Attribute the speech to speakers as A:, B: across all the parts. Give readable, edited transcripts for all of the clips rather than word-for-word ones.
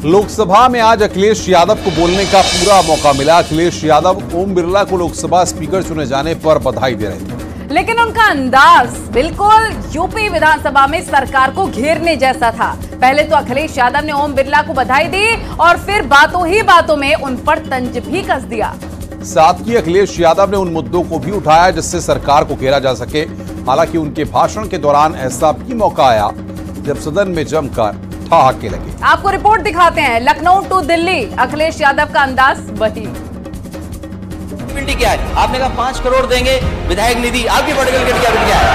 A: लोकसभा में आज अखिलेश यादव को बोलने का पूरा मौका मिला। अखिलेश यादव ओम बिरला को लोकसभा स्पीकर चुने जाने पर बधाई दे रहे थे,
B: लेकिन उनका अंदाज बिल्कुल यूपी विधानसभा में सरकार को घेरने जैसा था। पहले तो अखिलेश यादव ने ओम बिरला को बधाई दी और फिर बातों ही बातों में उन पर तंज भी कस दिया।
A: साथ ही अखिलेश यादव ने उन मुद्दों को भी उठाया जिससे सरकार को घेरा जा सके। हालांकि उनके भाषण के दौरान ऐसा भी मौका आया जब सदन में जमकर ठहाके लगे।
B: आपको रिपोर्ट दिखाते हैं, लखनऊ टू दिल्ली, अखिलेश यादव का अंदाज वही।
C: क्या है? आपने कहा 5 करोड़ देंगे विधायक निधि, आपकी पॉलिटिकल क्रेडिबिलिटी क्या है?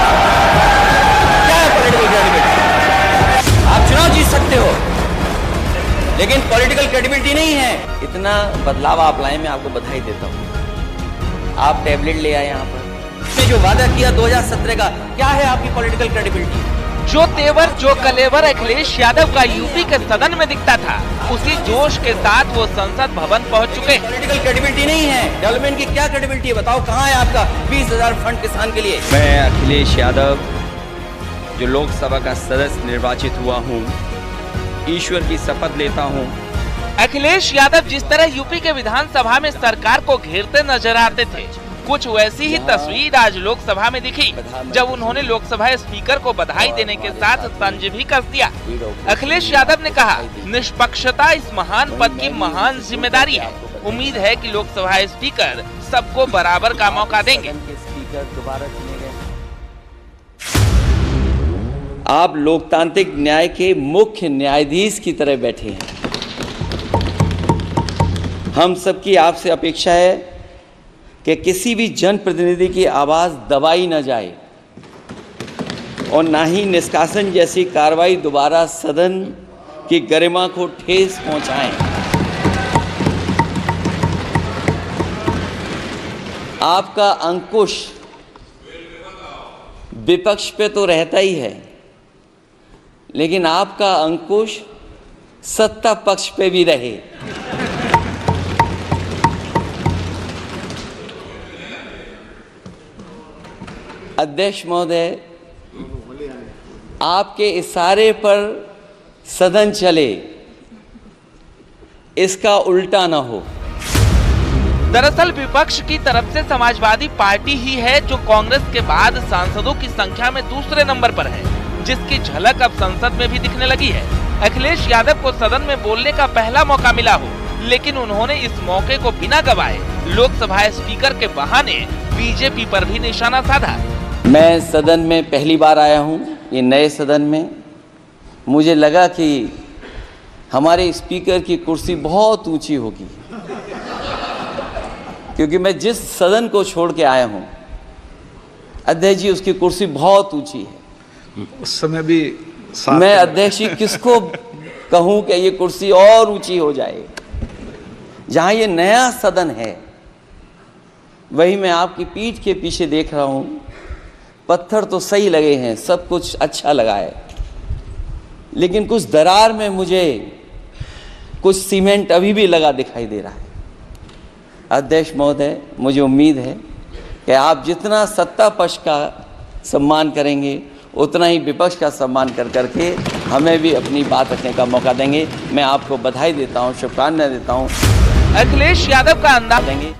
C: क्या है पॉलिटिकल क्रेडिबिलिटी? आप चुनाव जीत सकते हो, लेकिन पॉलिटिकल क्रेडिबिलिटी नहीं है। इतना बदलाव आप लाए, मैं आपको बधाई देता हूँ। आप टैबलेट ले आए यहाँ पर, जो वादा किया 2017 का, क्या है आपकी पॉलिटिकल क्रेडिबिलिटी?
D: जो तेवर जो कलेवर अखिलेश यादव का यूपी के सदन में दिखता था, उसी जोश के साथ वो संसद भवन पहुंच चुके हैं।
C: पॉलिटिकल क्रेडिबिलिटी नहीं है, डेवलपमेंट की क्या क्रेडिबिलिटी है? बताओ कहाँ है आपका 20,000 फंड किसान के लिए?
E: मैं अखिलेश यादव जो लोकसभा का सदस्य निर्वाचित हुआ हूँ, ईश्वर की शपथ लेता हूँ।
D: अखिलेश यादव जिस तरह यूपी के विधानसभा में सरकार को घेरते नजर आते थे, कुछ वैसी ही तस्वीर आज लोकसभा में दिखी जब उन्होंने लोकसभा स्पीकर को बधाई देने के साथ तंज भी कस दिया। अखिलेश यादव ने कहा, निष्पक्षता इस महान पद की महान जिम्मेदारी है। उम्मीद है कि लोकसभा स्पीकर सबको बराबर का मौका देंगे।
E: आप लोकतांत्रिक न्याय के मुख्य न्यायाधीश की तरह बैठे हैं। हम सबकी आपसे अपेक्षा है कि किसी भी जनप्रतिनिधि की आवाज दबाई न जाए और ना ही निष्कासन जैसी कार्रवाई दोबारा सदन की गरिमा को ठेस पहुंचाएं। आपका अंकुश विपक्ष पे तो रहता ही है, लेकिन आपका अंकुश सत्ता पक्ष पे भी रहे। अध्यक्ष महोदय, आपके इशारे पर सदन चले, इसका उल्टा ना हो।
D: दरअसल विपक्ष की तरफ से समाजवादी पार्टी ही है जो कांग्रेस के बाद सांसदों की संख्या में दूसरे नंबर पर है, जिसकी झलक अब संसद में भी दिखने लगी है। अखिलेश यादव को सदन में बोलने का पहला मौका मिला हो, लेकिन उन्होंने इस मौके को बिना गवाए लोकसभा स्पीकर के बहाने बीजेपी पर भी निशाना साधा।
E: मैं सदन में पहली बार आया हूं, ये नए सदन में। मुझे लगा कि हमारे स्पीकर की कुर्सी बहुत ऊंची होगी, क्योंकि मैं जिस सदन को छोड़ के आया हूं, अध्यक्ष जी, उसकी कुर्सी बहुत ऊंची है।
F: उस समय भी
E: मैं अध्यक्ष जी किसको कहूं कि ये कुर्सी और ऊंची हो जाए। जहां ये नया सदन है, वही मैं आपकी पीठ के पीछे देख रहा हूं, पत्थर तो सही लगे हैं, सब कुछ अच्छा लगा है, लेकिन कुछ दरार में मुझे कुछ सीमेंट अभी भी लगा दिखाई दे रहा है। अध्यक्ष महोदय, मुझे उम्मीद है कि आप जितना सत्ता पक्ष का सम्मान करेंगे, उतना ही विपक्ष का सम्मान कर करके हमें भी अपनी बात रखने का मौका देंगे। मैं आपको बधाई देता हूं, शुभकामनाएं देता हूं।
D: अखिलेश यादव का अंदाज
E: देंगे।